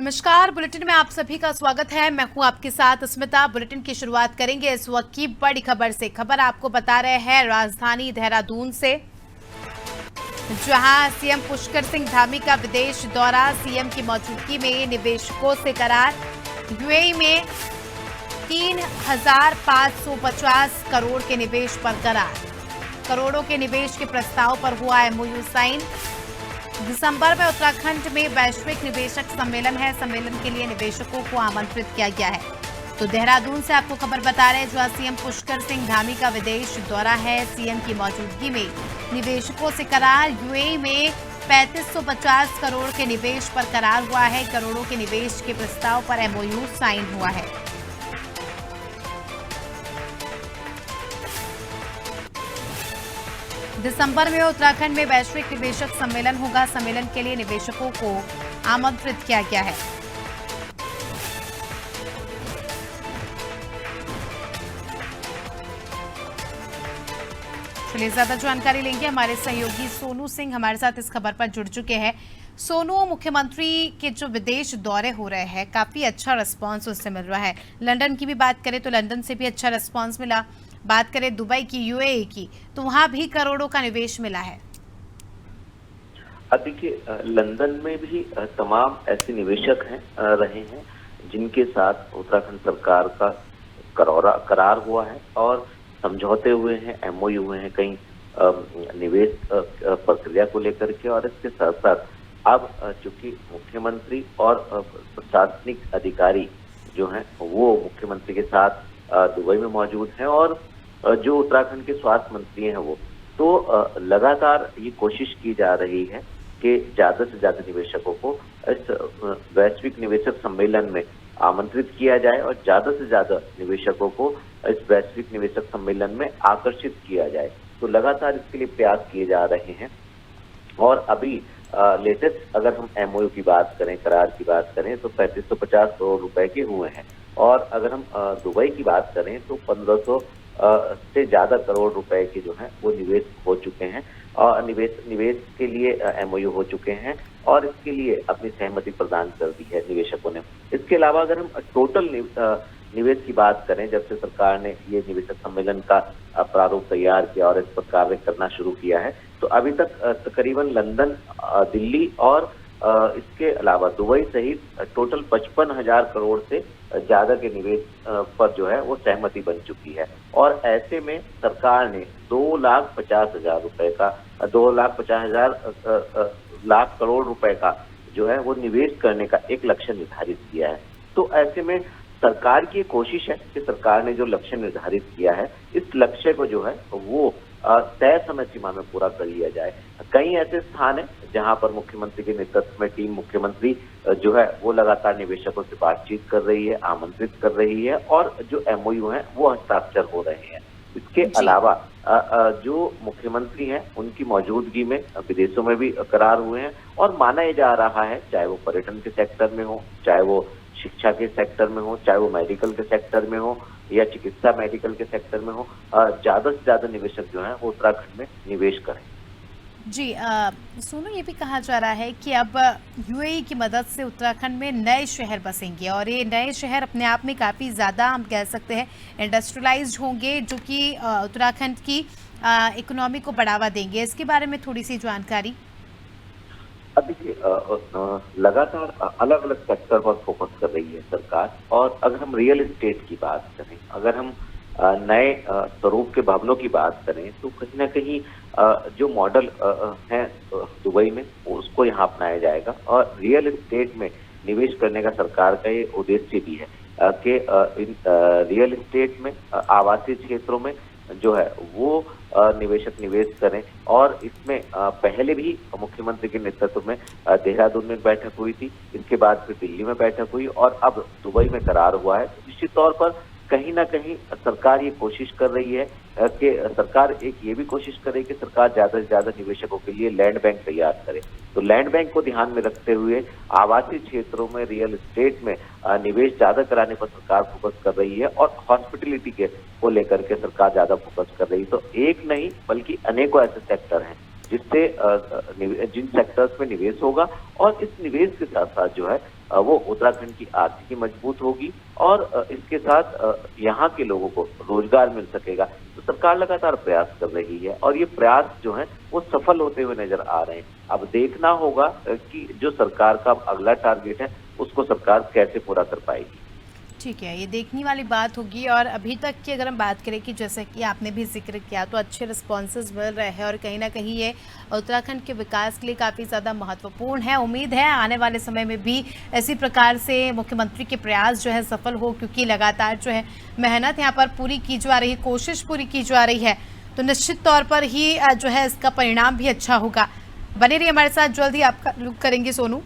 नमस्कार। बुलेटिन में आप सभी का स्वागत है। मैं हूं आपके साथ स्मिता। बुलेटिन की शुरुआत करेंगे इस वक्त की बड़ी खबर से। खबर आपको बता रहे हैं राजधानी देहरादून से, जहां सीएम पुष्कर सिंह धामी का विदेश दौरा, सीएम की मौजूदगी में निवेशकों से करार। यूएई में 3,550 करोड़ के निवेश पर करार। करोड़ों के निवेश के प्रस्ताव पर हुआ एमओयू साइन। दिसंबर में उत्तराखंड में वैश्विक निवेशक सम्मेलन है। सम्मेलन के लिए निवेशकों को आमंत्रित किया गया है। तो देहरादून से आपको खबर बता रहे हैं, जहां सीएम पुष्कर सिंह धामी का विदेश दौरा है। सीएम की मौजूदगी में निवेशकों से करार। यूएई में 3550 करोड़ के निवेश पर करार हुआ है। करोड़ों के निवेश के प्रस्ताव पर एमओयू साइन हुआ है। दिसंबर में उत्तराखंड में वैश्विक निवेशक सम्मेलन होगा। सम्मेलन के लिए निवेशकों को आमंत्रित किया गया है। चलिए ज्यादा जानकारी लेंगे। हमारे सहयोगी सोनू सिंह हमारे साथ इस खबर पर जुड़ चुके हैं। सोनू, मुख्यमंत्री के जो विदेश दौरे हो रहे हैं, काफी अच्छा रिस्पांस उससे मिल रहा है। लंदन की भी बात करें तो लंदन से भी अच्छा रिस्पांस मिला। बात करें दुबई की, यूएई की, तो वहां भी करोड़ों का निवेश मिला है। देखिए, लंदन में भी तमाम ऐसे निवेशक रहे हैं जिनके साथ उत्तराखंड सरकार का करार हुआ है और समझौते हुए हैं, एमओयू हुए हैं कई निवेश प्रक्रिया को लेकर के। और इसके साथ साथ अब चूंकि मुख्यमंत्री और प्रशासनिक अधिकारी जो हैं वो मुख्यमंत्री के साथ दुबई में मौजूद हैं और जो उत्तराखंड के स्वास्थ्य मंत्री हैं वो, तो लगातार ये कोशिश की जा रही है कि ज्यादा से ज्यादा निवेशकों को इस वैश्विक निवेशक सम्मेलन में आमंत्रित किया जाए और ज्यादा से ज्यादा निवेशकों को इस वैश्विक निवेशक सम्मेलन में आकर्षित किया जाए। तो लगातार इसके लिए प्रयास किए जा रहे हैं। और अभी लेटेस्ट अगर हम एमओयू की बात करें, करार की बात करें, तो 3550 करोड़ रुपए के हुए हैं। और अगर हम दुबई की बात करें तो 1500 से ज्यादा करोड़ रुपए के जो है वो निवेश हो चुके हैं और निवेश के लिए एमओयू हो चुके हैं और इसके लिए अपनी सहमति प्रदान कर दी है निवेशकों ने। इसके अलावा अगर हम टोटल निवेश की बात करें, जब से सरकार ने ये निवेशक सम्मेलन का प्रारूप तैयार किया और इस पर कार्य करना शुरू किया है, तो अभी तक तकरीबन लंदन, दिल्ली और इसके अलावा दुबई सहित टोटल 55,000 करोड़ से ज्यादा के निवेश पर जो है वो सहमति बन चुकी है। और ऐसे में सरकार ने 2,50,000 रुपए का 2,50,000 लाख करोड़ रुपए का जो है वो निवेश करने का एक लक्ष्य निर्धारित किया है। तो ऐसे में सरकार की कोशिश है कि सरकार ने जो लक्ष्य निर्धारित किया है, इस लक्ष्य को जो है वो तय समय सीमा में पूरा कर लिया जाए। कई ऐसे स्थान हैं जहां पर मुख्यमंत्री के नेतृत्व में टीम मुख्यमंत्री जो है वो लगातार निवेशकों से बातचीत कर रही है, आमंत्रित कर रही है और जो एमओयू हैं वो हस्ताक्षर हो रहे हैं। इसके अलावा जो मुख्यमंत्री हैं उनकी मौजूदगी में विदेशों में भी करार हुए हैं और माना ये जा रहा है, चाहे वो पर्यटन के सेक्टर में हो, चाहे वो शिक्षा के सेक्टर में हो, चाहे वो मेडिकल के सेक्टर में हो या चिकित्सा मेडिकल के सेक्टर में हो, ज्यादा से ज्यादा निवेशक जो हैं वो उत्तराखंड में निवेश करें। जी, सोनू, ये भी कहा जा रहा है कि अब यूएई की मदद से उत्तराखंड में नए शहर बसेंगे और ये नए शहर अपने आप में काफ़ी ज़्यादा, हम कह सकते हैं, इंडस्ट्रियलाइज्ड होंगे, जो कि उत्तराखंड की इकोनॉमी को बढ़ावा देंगे। इसके बारे में थोड़ी सी जानकारी। अब देखिए, लगातार अलग अलग सेक्टर पर फोकस कर रही है सरकार। और अगर हम रियल एस्टेट की बात करें, अगर हम नए स्वरूप के भवनों की बात करें, तो कहीं ना कहीं जो मॉडल है दुबई में उसको यहाँ अपनाया जाएगा। और रियल एस्टेट में निवेश करने का सरकार का ये उद्देश्य भी है कि रियल एस्टेट में, आवासीय क्षेत्रों में जो है वो निवेशक निवेश करें। और इसमें पहले भी मुख्यमंत्री के नेतृत्व में देहरादून में बैठक हुई थी, इसके बाद फिर दिल्ली में बैठक हुई और अब दुबई में करार हुआ है। निश्चित तौर पर कहीं ना कहीं सरकार ये कोशिश कर रही है कि सरकार एक ये भी कोशिश करे कि सरकार ज्यादा से ज्यादा निवेशकों के लिए लैंड बैंक तैयार करे। तो लैंड बैंक को ध्यान में रखते हुए आवासीय क्षेत्रों में रियल एस्टेट में निवेश ज्यादा कराने पर सरकार फोकस कर रही है और हॉस्पिटलिटी के को लेकर के सरकार ज्यादा फोकस कर रही है। तो एक नहीं बल्कि अनेकों ऐसे सेक्टर हैं जिससे जिन सेक्टर्स में निवेश होगा और इस निवेश के साथ साथ जो है वो उत्तराखंड की आर्थिकी मजबूत होगी और इसके साथ यहाँ के लोगों को रोजगार मिल सकेगा। तो सरकार लगातार प्रयास कर रही है और ये प्रयास जो है वो सफल होते हुए नजर आ रहे हैं। अब देखना होगा कि जो सरकार का अगला टारगेट है उसको सरकार कैसे पूरा कर पाएगी। ठीक है, ये देखने वाली बात होगी। और अभी तक की अगर हम बात करें कि जैसे कि आपने भी जिक्र किया, तो अच्छे रिस्पॉन्सेज मिल रहे हैं और कहीं ना कहीं ये उत्तराखंड के विकास के लिए काफ़ी ज़्यादा महत्वपूर्ण है। उम्मीद है आने वाले समय में भी इसी प्रकार से मुख्यमंत्री के प्रयास जो है सफल हो, क्योंकि लगातार जो है मेहनत यहाँ पर पूरी की जा रही है, कोशिश पूरी की जा रही है। तो निश्चित तौर पर ही जो है इसका परिणाम भी अच्छा होगा। बने रहिए हमारे साथ, जल्द ही आपका लुक करेंगे सोनू।